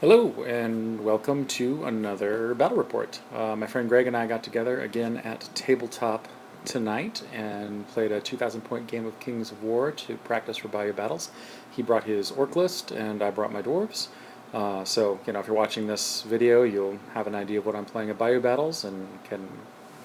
Hello and welcome to another battle report. My friend Greg and I got together again at tabletop tonight and played a 2,000 point game of Kings of War to practice for Bayou Battles. He brought his orc list and I brought my dwarves. If you're watching this video, you'll have an idea of what I'm playing at Bayou Battles and can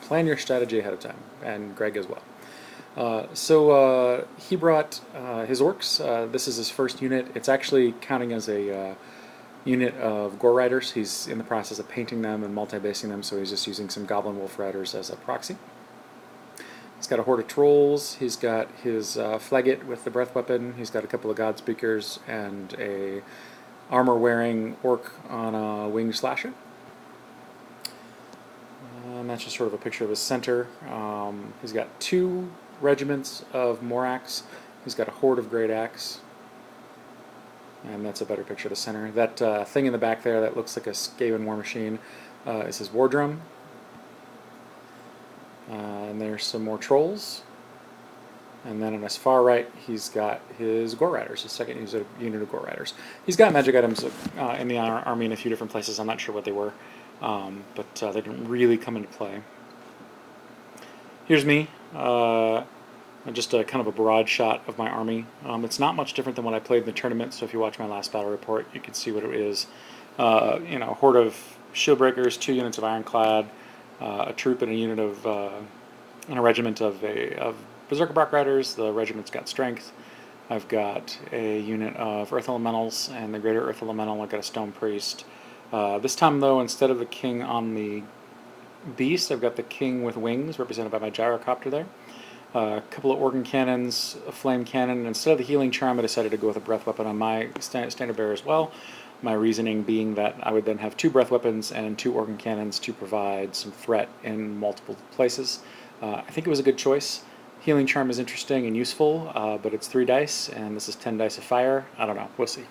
plan your strategy ahead of time, and Greg as well. He brought his orcs. This is his first unit. It's actually counting as a unit of Gore Riders. He's in the process of painting them and multi-basing them, so he's just using some Goblin Wolf Riders as a proxy. He's got a horde of trolls. He's got his Flaggit with the breath weapon. He's got a couple of God Speakers and a armor-wearing orc on a winged slasher. And that's just sort of a picture of his center. He's got two regiments of Morax. He's got a horde of Great Axe. And that's a better picture of the center. That thing in the back there that looks like a Skaven war machine is his war drum. And there's some more trolls. And then on his far right, he's got his Gore Riders, his second unit of Gore Riders. He's got magic items in the army in a few different places. I'm not sure what they were, but they didn't really come into play. Here's me. Just a kind of a broad shot of my army. It's not much different than what I played in the tournament, so if you watch my last battle report, you can see what it is. A horde of shield breakers, 2 units of ironclad, a troop and a unit of, and a regiment of Berserker Bark Riders. The regiment's got strength. I've got a unit of Earth Elementals and the Greater Earth Elemental. I've got a Stone Priest. This time, though, instead of the king on the beast, I've got the king with wings, represented by my gyrocopter there. A couple of organ cannons, a flame cannon, and instead of the healing charm, I decided to go with a breath weapon on my standard bearer as well. My reasoning being that I would then have 2 breath weapons and 2 organ cannons to provide some threat in multiple places. I think it was a good choice. Healing charm is interesting and useful, but it's 3 dice, and this is 10 dice of fire. I don't know. We'll see.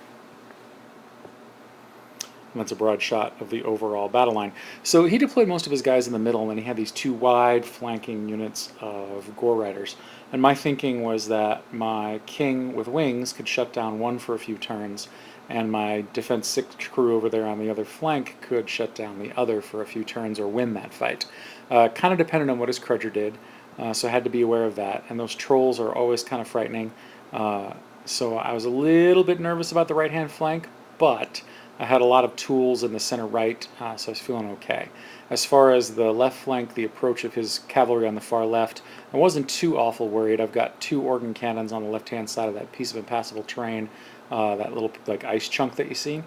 And that's a broad shot of the overall battle line. So he deployed most of his guys in the middle, and he had these 2 wide flanking units of Gore Riders. And my thinking was that my king with wings could shut down one for a few turns, and my defense 6 crew over there on the other flank could shut down the other for a few turns or win that fight. Kind of depended on what his Crudger did, so I had to be aware of that. And those trolls are always kind of frightening. So I was a little bit nervous about the right-hand flank, but I had a lot of tools in the center right, so I was feeling okay. As far as the left flank, the approach of his cavalry on the far left, I wasn't too awful worried. I've got 2 organ cannons on the left-hand side of that piece of impassable terrain, that little like ice chunk that you see,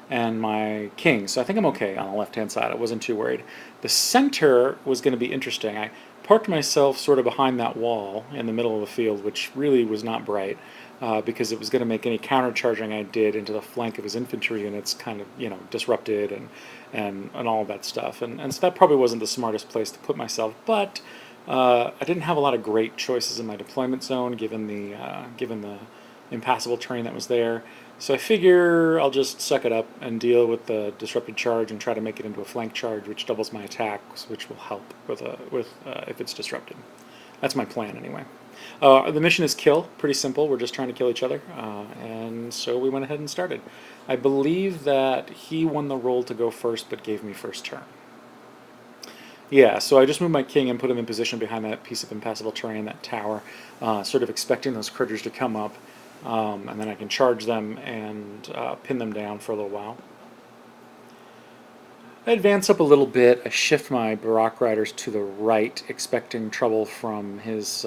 and my king. So I think I'm okay on the left-hand side. I wasn't too worried. The center was going to be interesting. I parked myself sort of behind that wall in the middle of the field, which really was not bright. Because it was going to make any countercharging I did into the flank of his infantry units kind of, disrupted and all of that stuff. And so that probably wasn't the smartest place to put myself. But I didn't have a lot of great choices in my deployment zone given the impassable terrain that was there. So I figure I'll just suck it up and deal with the disrupted charge and try to make it into a flank charge, which doubles my attacks, which will help with if it's disrupted. That's my plan anyway. The mission is kill, pretty simple. We're just trying to kill each other, and so we went ahead and started. I believe that he won the roll to go first, but gave me first turn. Yeah, so I just moved my king and put him in position behind that piece of impassable terrain, that tower, sort of expecting those critters to come up, and then I can charge them and pin them down for a little while. I advance up a little bit. I shift my Barak Riders to the right, expecting trouble from his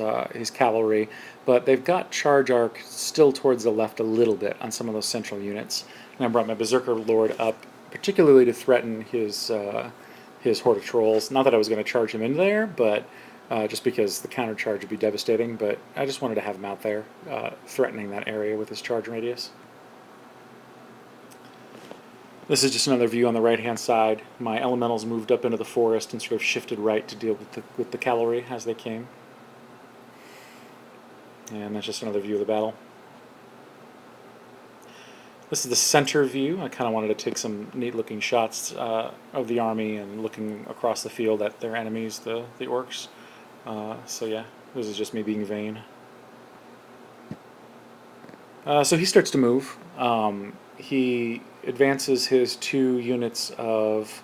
cavalry, but they've got charge arc still towards the left a little bit on some of those central units. And I brought my Berserker Lord up, particularly to threaten his horde of trolls. Not that I was going to charge him in there, but just because the counter charge would be devastating. But I just wanted to have him out there, threatening that area with his charge radius. This is just another view on the right-hand side. My elementals moved up into the forest and sort of shifted right to deal with the cavalry as they came. And that's just another view of the battle. This is the center view. I kind of wanted to take some neat-looking shots of the army and looking across the field at their enemies, the orcs. So yeah, this is just me being vain. So he starts to move. He advances his 2 units of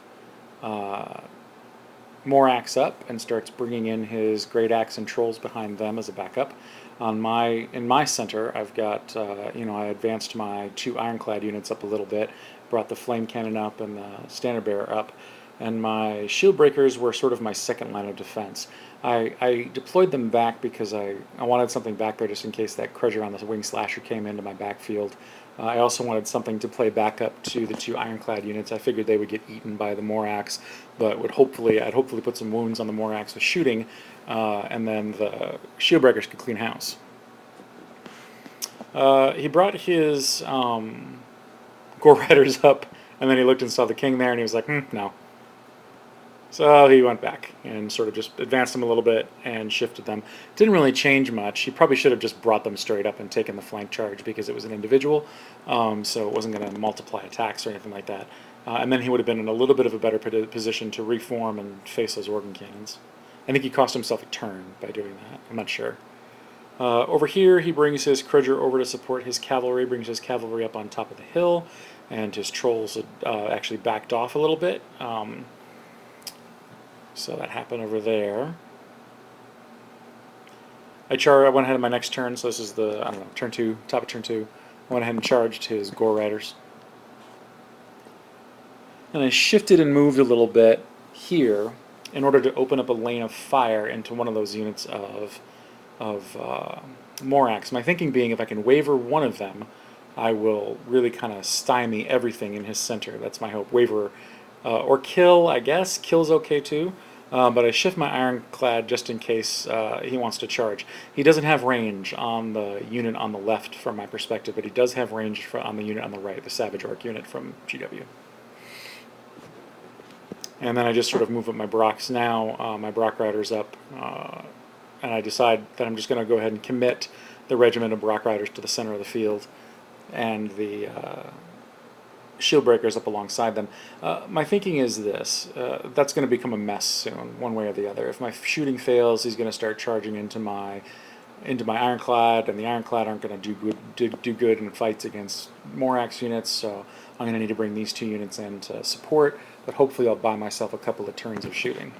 Morax up and starts bringing in his Great Axe and Trolls behind them as a backup. In my center, I've got I advanced my 2 Ironclad units up a little bit, brought the Flame Cannon up and the Standard Bearer up, and my Shield Breakers were sort of my second line of defense. I deployed them back because I wanted something back there just in case that Crudger on the Wing Slasher came into my backfield. I also wanted something to play back up to the 2 Ironclad units. I figured they would get eaten by the Morax, but I'd hopefully put some wounds on the Morax with shooting, and then the Shield Breakers could clean house. He brought his Gore Riders up, and then he looked and saw the king there, and he was like, no. So he went back and sort of just advanced them a little bit and shifted them. Didn't really change much. He probably should have just brought them straight up and taken the flank charge because it was an individual, so it wasn't going to multiply attacks or anything like that. And then he would have been in a little bit of a better position to reform and face those organ cannons. I think he cost himself a turn by doing that. I'm not sure. Over here, he brings his Crudger over to support his cavalry, brings his cavalry up on top of the hill, and his trolls actually backed off a little bit. So that happened over there. I went ahead of my next turn, so this is turn 2, top of turn 2. I went ahead and charged his Gore Riders. And I shifted and moved a little bit here in order to open up a lane of fire into one of those units of Morax. My thinking being if I can waver one of them, I will really kind of stymie everything in his center. That's my hope. Waver or kill, I guess. Kill's okay too. But I shift my Ironclad just in case he wants to charge. He doesn't have range on the unit on the left from my perspective, but he does have range on the unit on the right, the Savage Orc unit from GW. And then I just sort of move up my Brocks now, my Brock Riders up, and I decide that I'm just going to go ahead and commit the regiment of Brock Riders to the center of the field, and the Shield Breakers up alongside them. My thinking is this, that's going to become a mess soon, one way or the other. If my shooting fails, he's going to start charging into my Ironclad, and the Ironclad aren't going to do good in fights against Morax units, so I'm going to need to bring these 2 units in to support, but hopefully I'll buy myself a couple of turns of shooting.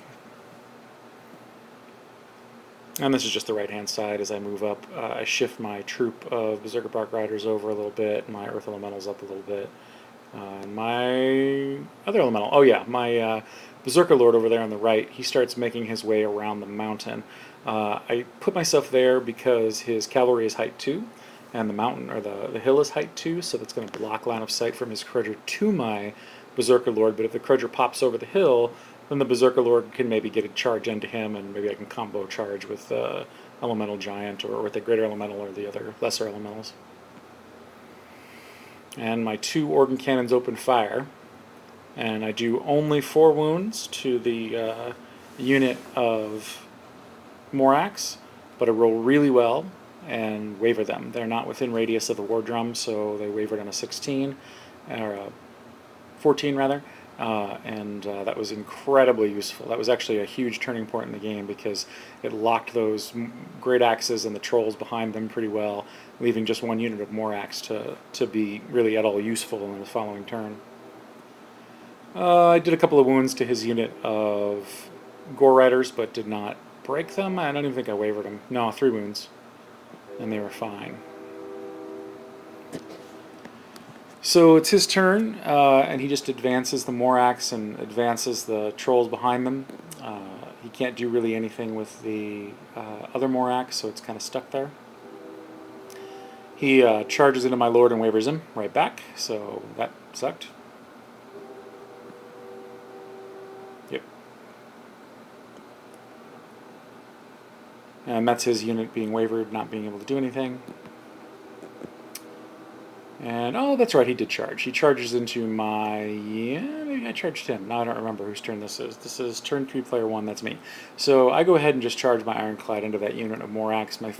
And this is just the right-hand side as I move up. I shift my troop of Berserker Brock Riders over a little bit, my Earth Elementals up a little bit. My other elemental, my Berserker Lord over there on the right, he starts making his way around the mountain. I put myself there because his cavalry is height 2, and the mountain, or the hill is height 2, so that's going to block line of sight from his Crudger to my Berserker Lord, but if the Crudger pops over the hill, then the Berserker Lord can maybe get a charge into him, and maybe I can combo charge with the Elemental Giant, or with the Greater Elemental, or the other lesser Elementals. And my 2 organ cannons open fire, and I do only 4 wounds to the unit of Morax, but I roll really well and waver them. They're not within radius of the war drum, so they wavered on a 16, or a 14 rather, and that was incredibly useful. That was actually a huge turning point in the game because it locked those Great Axes and the Trolls behind them pretty well, leaving just 1 unit of Morax to be really at all useful in the following turn. I did a couple of wounds to his unit of Gore Riders, but did not break them. I don't even think I wavered them. No, 3 wounds, and they were fine. So it's his turn, and he just advances the Morax and advances the Trolls behind them. He can't do really anything with the other Morax, so it's kind of stuck there. He charges into my Lord and wavers him right back, so that sucked. Yep. And that's his unit being wavered, not being able to do anything. And, oh, that's right, he did charge. He charges into my, maybe I charged him. Now I don't remember whose turn this is. This is turn 3, player 1, that's me. So I go ahead and just charge my Ironclad into that unit of Morax. My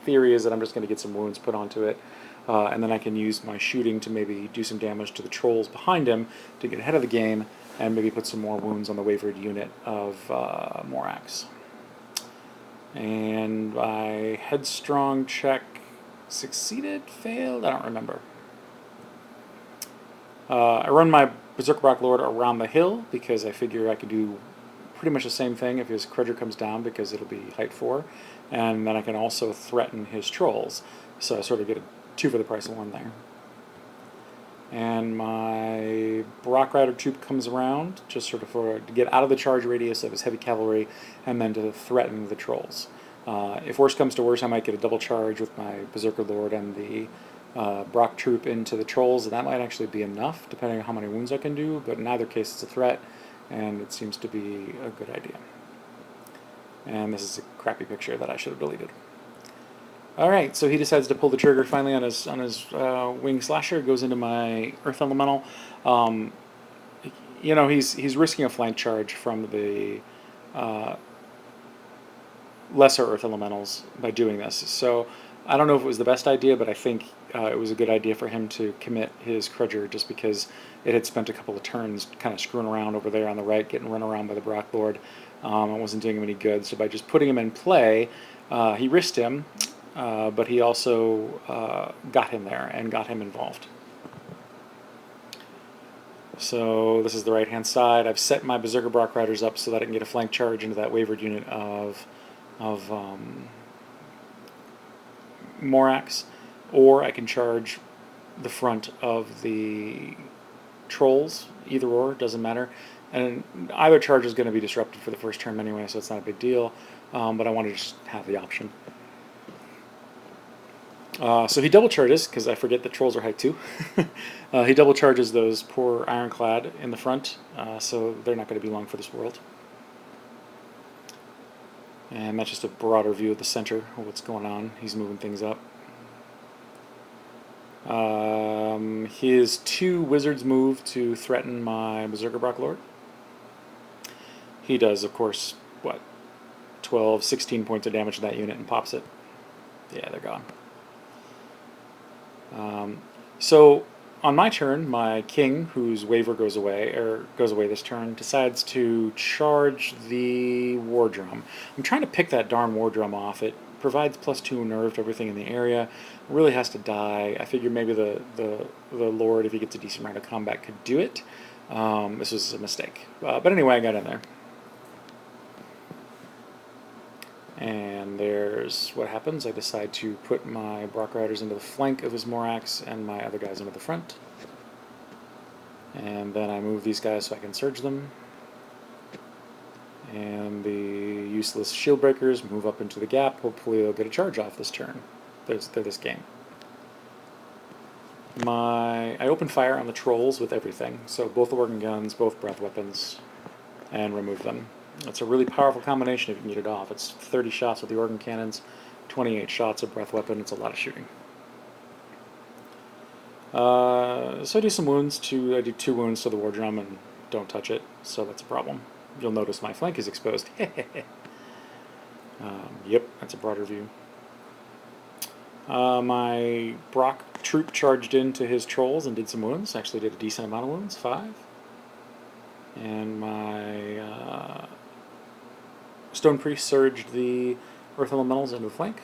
theory is that I'm just going to get some wounds put onto it, and then I can use my shooting to maybe do some damage to the Trolls behind him to get ahead of the game, and maybe put some more wounds on the wavered unit of Morax. And my headstrong check succeeded, failed, I don't remember. I run my Berserker Brock Lord around the hill because I figure I could do pretty much the same thing if his Crudger comes down because it'll be height 4. And then I can also threaten his trolls. So I sort of get a 2 for the price of 1 there. And my Brock Rider troop comes around just sort of to get out of the charge radius of his heavy cavalry and then to threaten the trolls. If worse comes to worse, I might get a double charge with my Berserker Lord and the Brock troop into the trolls, and that might actually be enough depending on how many wounds I can do, but in either case it's a threat and it seems to be a good idea. And this is a crappy picture that I should have deleted. Alright, so he decides to pull the trigger finally on his wing slasher, goes into my Earth Elemental. You know, he's risking a flank charge from the lesser Earth Elementals by doing this. So I don't know if it was the best idea, but I think it was a good idea for him to commit his Crudger just because it had spent a couple of turns kind of screwing around over there on the right, getting run around by the Brock Lord. It wasn't doing him any good. So by just putting him in play, he risked him, but he also got him there and got him involved. So this is the right-hand side. I've set my Berserker Brock Riders up so that I can get a flank charge into that wavered unit of Morax, or I can charge the front of the trolls. Either or, doesn't matter. And either charge is going to be disrupted for the first turn anyway, so it's not a big deal. But I want to just have the option. So he double charges, because I forget that trolls are height 2. He double charges those poor Ironclad in the front, so they're not going to be long for this world. And that's just a broader view of the center of what's going on. He's moving things up. His 2 wizards move to threaten my Berserker Brock Lord. He does, of course, what, 12, 16 points of damage to that unit and pops it. Yeah, they're gone. So on my turn, my king, whose waver goes away this turn, decides to charge the war drum. I'm trying to pick that darn war drum off. It provides +2 nerve to everything in the area. It really has to die. I figure maybe the Lord, if he gets a decent round of combat, could do it. This was a mistake. But anyway, I got in there. And there's what happens. I decide to put my Brock Riders into the flank of his Morax and my other guys into the front. And then I move these guys so I can surge them. And the useless shield breakers move up into the gap. Hopefully they'll get a charge off this turn. They're this game. I open fire on the trolls with everything. So both the organ guns, both breath weapons, and remove them. It's a really powerful combination if you can get it off. It's 30 shots with the organ cannons, 28 shots of breath weapon. It's a lot of shooting. So I do some wounds. I do 2 wounds to the war drum and don't touch it, so that's a problem. You'll notice my flank is exposed. Yep, that's a broader view. My Brock troop charged into his trolls and did some wounds. Actually did a decent amount of wounds, 5. And my Stone Priest surged the Earth Elementals into the flank.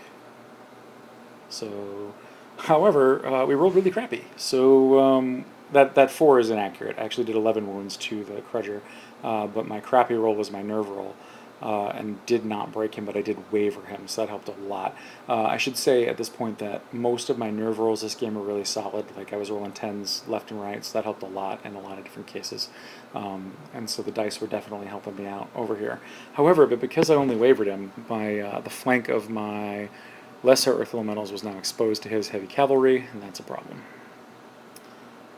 So, however, we rolled really crappy. So that 4 is inaccurate. I actually did 11 wounds to the Crudger, but my crappy roll was my nerve roll. And did not break him, but I did waver him, so that helped a lot. I should say at this point that most of my nerve rolls this game are really solid. Like I was rolling 10s left and right, so that helped a lot in a lot of different cases. And so the dice were definitely helping me out over here. However, but because I only wavered him, the flank of my lesser Earth Elementals was now exposed to his heavy cavalry, and that's a problem.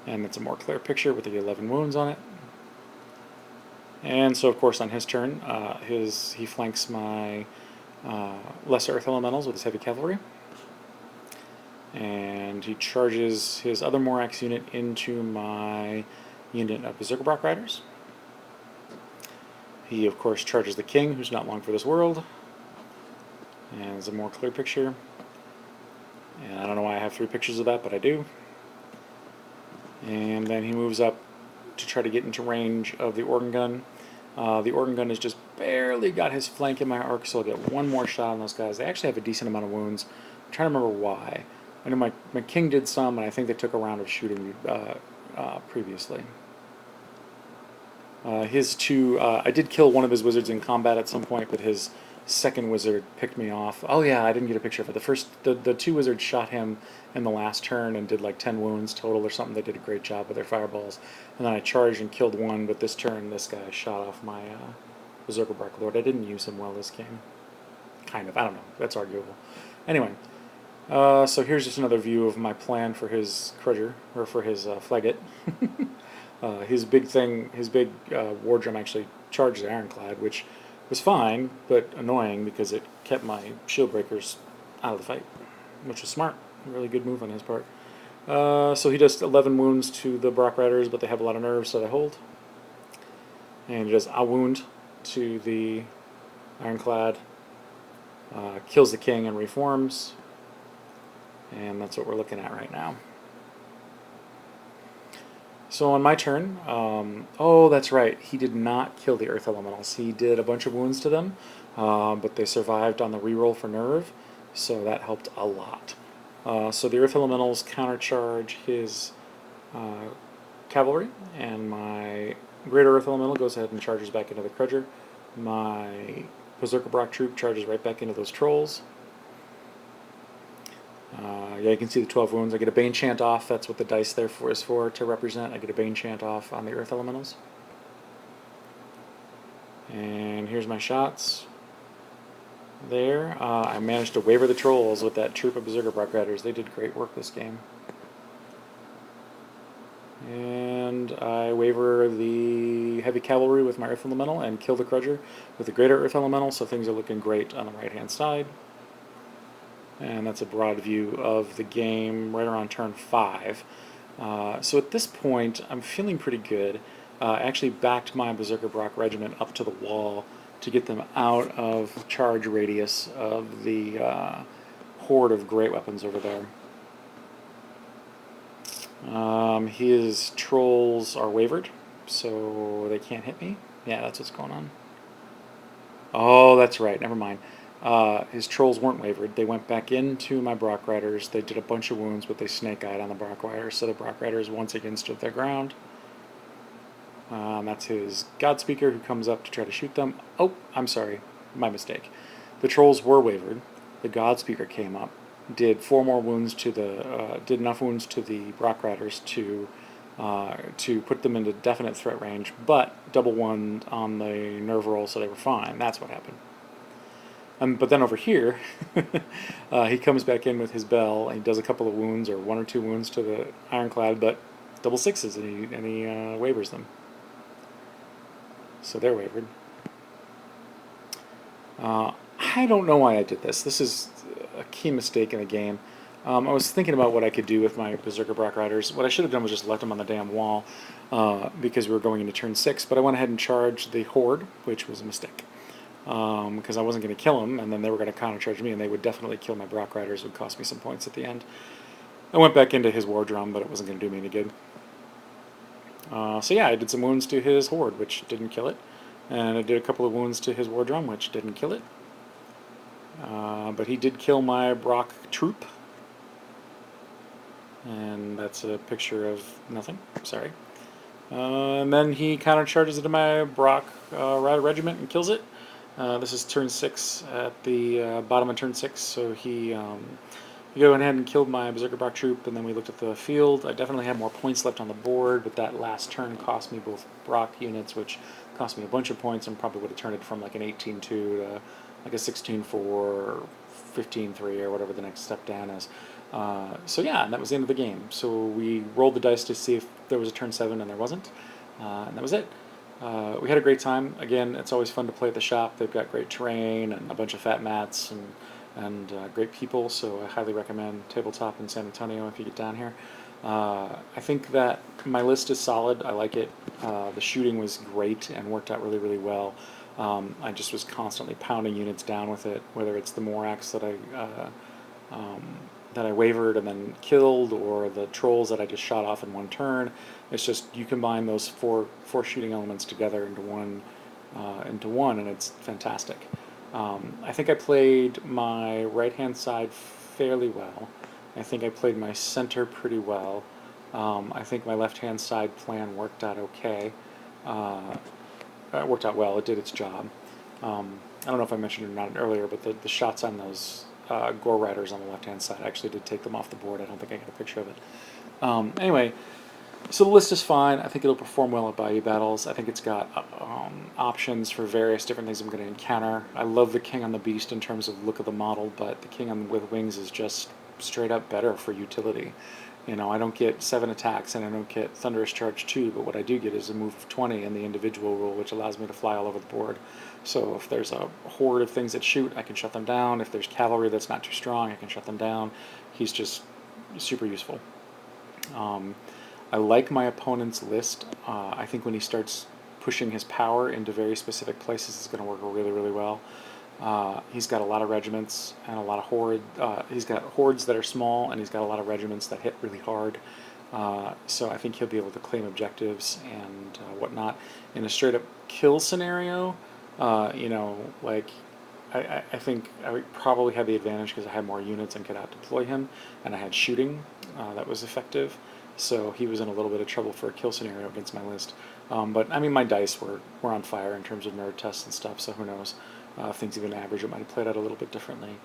And it's a more clear picture with the 11 wounds on it. And so, of course, on his turn, he flanks my lesser Earth Elementals with his heavy cavalry. And he charges his other Morax unit into my unit of Berserker Brock Riders. He, of course, charges the king, who's not long for this world. And it's a more clear picture. And I don't know why I have 3 pictures of that, but I do. And then he moves up to try to get into range of the organ gun. The organ gun has just barely got his flank in my arc, so I'll get 1 more shot on those guys. They actually have a decent amount of wounds. I'm trying to remember why. I know my king did some, and I think they took a round of shooting previously. His two, I did kill one of his wizards in combat at some point, but his second wizard picked me off. Oh yeah, I didn't get a picture of it. The two wizards shot him in the last turn and did like 10 wounds total or something. They did a great job with their fireballs. And then I charged and killed one, but this turn this guy shot off my Berserker Bark Lord. I didn't use him well this game. Kind of, I don't know. That's arguable. Anyway, so here's just another view of my plan for his Crudger, or for his Flegget. His big thing, his big war drum actually charged the Ironclad, which was fine, but annoying because it kept my shield breakers out of the fight, which was smart. A really good move on his part. So he does 11 wounds to the Brock Riders, but they have a lot of nerves, so they hold. And he does a wound to the Ironclad, kills the king and reforms, and that's what we're looking at right now. So on my turn, oh, that's right, he did not kill the Earth Elementals. He did a bunch of wounds to them, but they survived on the reroll for nerve, so that helped a lot. So the Earth Elementals countercharge his cavalry, and my Greater Earth Elemental goes ahead and charges back into the Crudger. My Berserker Brock troop charges right back into those trolls. Yeah, you can see the 12 wounds. I get a Bane Chant off. That's what the dice there for is for, to represent. I get a Bane Chant off on the Earth Elementals. And here's my shots. There. I managed to waver the trolls with that troop of Berserker Brock Riders. They did great work this game. And I waver the Heavy Cavalry with my Earth Elemental and kill the Crudger with the Greater Earth Elemental, so things are looking great on the right-hand side. And that's a broad view of the game right around turn 5. So at this point, I'm feeling pretty good. I actually backed my Berserker Brock regiment up to the wall to get them out of charge radius of the horde of great weapons over there. His trolls are wavered, so they can't hit me. Yeah, that's what's going on. Oh, that's right, never mind. His trolls weren't wavered. They went back into my Brock Riders. They did a bunch of wounds, but they snake-eyed on the Brock Riders, so the Brock Riders once again stood their ground. That's his Godspeaker who comes up to try to shoot them. Oh, I'm sorry, my mistake. The trolls were wavered. The Godspeaker came up, did 4 more wounds to the, did enough wounds to the Brock Riders to put them into definite threat range, but double one on the nerve roll, so they were fine. That's what happened. But then over here, he comes back in with his bell, and he does a couple of wounds, or 1 or 2 wounds to the Ironclad, but double 6s, and he wavers them. So they're wavered. I don't know why I did this. This is a key mistake in the game. I was thinking about what I could do with my Berserker Brock Riders. What I should have done was just left them on the damn wall, because we were going into turn 6, but I went ahead and charged the Horde, which was a mistake. Because I wasn't going to kill them, and then they were going to countercharge me, and they would definitely kill my Brock Riders. It would cost me some points at the end. I went back into his War Drum, but it wasn't going to do me any good. So yeah, I did some wounds to his Horde, which didn't kill it. And I did a couple of wounds to his War Drum, which didn't kill it. But he did kill my Brock troop. And that's a picture of nothing. Sorry. And then he countercharges into my Brock Rider Regiment and kills it. This is turn 6 at the bottom of turn 6, so he went ahead and killed my Berserker Brock troop, and then we looked at the field. I definitely had more points left on the board, but that last turn cost me both Brock units, which cost me a bunch of points, and probably would have turned it from like an 18-2 to like a 16-4, 15-3, or whatever the next step down is. So yeah, and that was the end of the game. So we rolled the dice to see if there was a turn 7, and there wasn't, and that was it. We had a great time. Again, it's always fun to play at the shop. They've got great terrain and a bunch of fat mats and great people, so I highly recommend Tabletop in San Antonio if you get down here. I think that my list is solid. I like it. The shooting was great and worked out really, really well. I just was constantly pounding units down with it, whether it's the Morax that I wavered and then killed, or the trolls that I just shot off in one turn. It's just, you combine those four shooting elements together into one, and it's fantastic. I think I played my right-hand side fairly well. I think I played my center pretty well. I think my left-hand side plan worked out okay. It worked out well. It did its job. I don't know if I mentioned it or not earlier, but the shots on those Gore Riders on the left-hand side, I actually did take them off the board. I don't think I got a picture of it. Anyway, so the list is fine. I think it'll perform well at Bayou Battles. I think it's got options for various different things I'm going to encounter. I love the King on the Beast in terms of look of the model, but the King with Wings is just straight up better for utility. You know, I don't get 7 attacks and I don't get Thunderous Charge 2, but what I do get is a move of 20 in the individual rule, which allows me to fly all over the board. So if there's a horde of things that shoot, I can shut them down. If there's cavalry that's not too strong, I can shut them down. He's just super useful. I like my opponent's list. I think when he starts pushing his power into very specific places, it's going to work really, really well. He's got a lot of regiments and a lot of he's got hordes that are small, and he's got a lot of regiments that hit really hard. So I think he'll be able to claim objectives and whatnot. In a straight-up kill scenario, you know, like I think I would probably have the advantage because I had more units and could out-deploy him, and I had shooting that was effective. So he was in a little bit of trouble for a kill scenario against my list. But I mean, my dice were on fire in terms of nerd tests and stuff, so who knows. If things even average, it might have played out a little bit differently.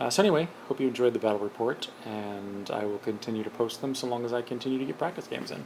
So anyway, hope you enjoyed the battle report, and I will continue to post them so long as I continue to get practice games in.